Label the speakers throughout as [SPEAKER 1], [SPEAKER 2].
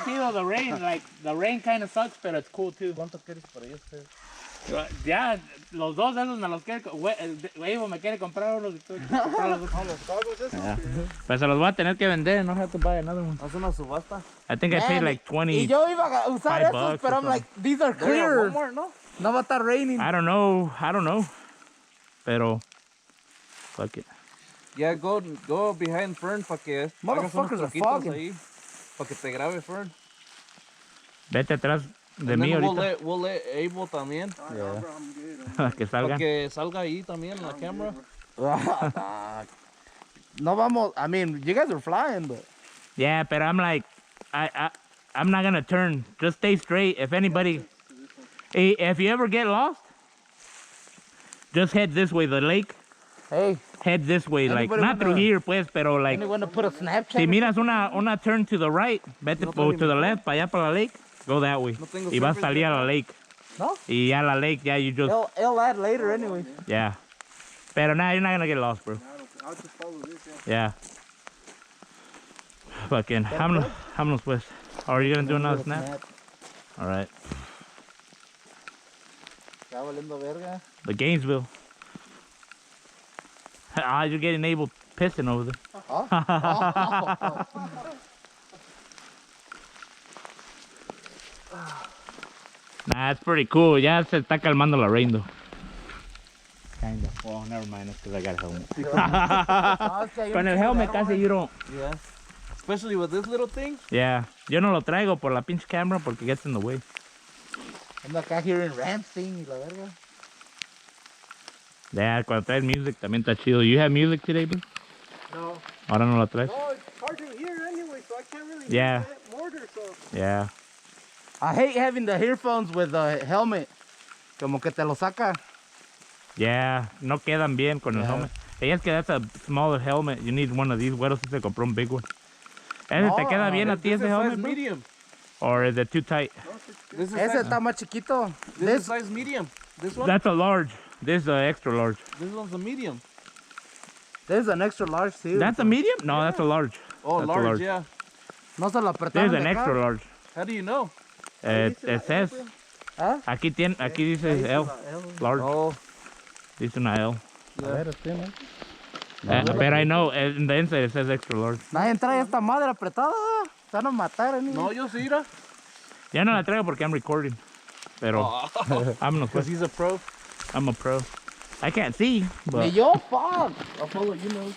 [SPEAKER 1] chido the rain, like the rain kind of sucks, but it's cool too.
[SPEAKER 2] ¿Cuánto quieres por ellos?
[SPEAKER 1] Ya, los dos de esos me los quiere, Evo me quiere comprar unos y tú comprar los dos. Pues se los voy a tener que vender, no have to buy another one.
[SPEAKER 2] Haz una subasta.
[SPEAKER 1] I think I paid like 20.
[SPEAKER 3] Y yo iba a usar esos, pero I'm like, these are clear.
[SPEAKER 2] Walmart, ¿no?
[SPEAKER 3] No va a estar raining.
[SPEAKER 1] I don't know. Pero, fuck it.
[SPEAKER 2] Yeah, go behind Fern para que
[SPEAKER 3] Motherfuckers are fogging.
[SPEAKER 2] ahí, para que te grabe Fern.
[SPEAKER 1] Vete atrás de
[SPEAKER 2] And
[SPEAKER 1] mí
[SPEAKER 2] then
[SPEAKER 1] ahorita.
[SPEAKER 2] we'll let Abel también.
[SPEAKER 1] Que salgan.
[SPEAKER 2] Para que salga ahí también en la cámara.
[SPEAKER 3] No vamos, I mean, you guys are flying, but.
[SPEAKER 1] Yeah, but I'm like, I'm not gonna turn. Just stay straight. If anybody, if you ever get lost, just head this way, the lake.
[SPEAKER 3] Hey,
[SPEAKER 1] Head this way, like,
[SPEAKER 3] Anybody
[SPEAKER 1] not through
[SPEAKER 3] wanna-
[SPEAKER 1] here, pues, pero like,
[SPEAKER 3] anyone to put a Snapchat?
[SPEAKER 1] si miras una turn to the right, vete to the left, para allá para la lake, go that way.
[SPEAKER 2] No tengo
[SPEAKER 1] Y vas a
[SPEAKER 2] surface
[SPEAKER 1] salir a la lake.
[SPEAKER 3] No?
[SPEAKER 1] Y ya la lake, ya you just,
[SPEAKER 3] It'll add later anyway.
[SPEAKER 1] yeah. Pero nah, you're not gonna get lost, bro.
[SPEAKER 4] I'll just follow this,
[SPEAKER 1] Yeah. Fucking, vámonos pues. Or are you gonna do another snap? All right.
[SPEAKER 3] Ya valiendo verga.
[SPEAKER 1] The Gainesville. Ah, you're getting able pissing over there. Nah, it's pretty cool. Ya se está calmando la rain though. Kinda. Well, never mind. It's because I got a helmet. Con el helmet casi you don't.
[SPEAKER 2] Yeah. Especially with this little thing.
[SPEAKER 1] Yeah. Yo no lo traigo por la pinche camera porque gets in the way.
[SPEAKER 3] Ando acá hearing Ramstein y la verga.
[SPEAKER 1] Yeah, cuando traes music también está chido. You have music today, bro?
[SPEAKER 4] No.
[SPEAKER 1] Ahora no lo traes.
[SPEAKER 4] No, it's hard to hear anyway, so I can't really
[SPEAKER 1] Yeah.
[SPEAKER 4] mortar, so.
[SPEAKER 1] Yeah.
[SPEAKER 3] I hate having the earphones with the helmet. Como que te lo saca.
[SPEAKER 1] Yeah, no quedan bien con el
[SPEAKER 3] Yeah.
[SPEAKER 1] helmet. Y es que that's a smaller helmet. You need one of these. Güero si se compró un big one. ¿Ese te queda bien a ti
[SPEAKER 2] This
[SPEAKER 1] ese
[SPEAKER 2] is size
[SPEAKER 1] helmet, bro?
[SPEAKER 2] medium.
[SPEAKER 1] Or is it too tight?
[SPEAKER 2] This is
[SPEAKER 3] Ese
[SPEAKER 2] size,
[SPEAKER 3] está más chiquito.
[SPEAKER 2] this is size medium. This one.
[SPEAKER 1] That's a large. This is an extra large.
[SPEAKER 2] This one's a medium.
[SPEAKER 3] There's an extra large too.
[SPEAKER 1] That's a medium? No, that's a large.
[SPEAKER 2] Oh,
[SPEAKER 1] That's a
[SPEAKER 2] large,
[SPEAKER 1] large.
[SPEAKER 2] yeah.
[SPEAKER 3] No se lo
[SPEAKER 1] This
[SPEAKER 3] apretaron
[SPEAKER 1] is an
[SPEAKER 3] de acá.
[SPEAKER 1] extra large.
[SPEAKER 2] How do you know?
[SPEAKER 1] It says.
[SPEAKER 3] ¿Ah?
[SPEAKER 1] Aquí dice L. Large.
[SPEAKER 2] Oh,
[SPEAKER 1] Dice una L.
[SPEAKER 3] A ver, este, ¿no?
[SPEAKER 1] But I know in the inside it says extra large.
[SPEAKER 3] Nadie trae esta madre apretada. Se van a matar, ¿eh?
[SPEAKER 2] no, yo sí, mira.
[SPEAKER 1] Ya no la traigo porque I'm recording. Pero vámonos pues.
[SPEAKER 2] Because he's a pro.
[SPEAKER 1] I'm a pro. I can't see,
[SPEAKER 3] Ni
[SPEAKER 1] but
[SPEAKER 3] yo, fuck.
[SPEAKER 2] I'll follow you know.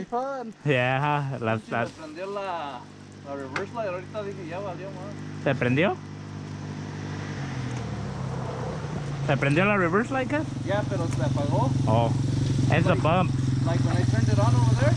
[SPEAKER 2] be fun.
[SPEAKER 1] Yeah, las,
[SPEAKER 2] Si
[SPEAKER 1] las,
[SPEAKER 2] me prendió la reverse light, ahorita dije ya valió más.
[SPEAKER 1] ¿se prendió? ¿Se prendió la reverse light, cuz?
[SPEAKER 2] Ya, pero se apagó.
[SPEAKER 1] Oh, it's a bump.
[SPEAKER 2] Like when I turned it on over there,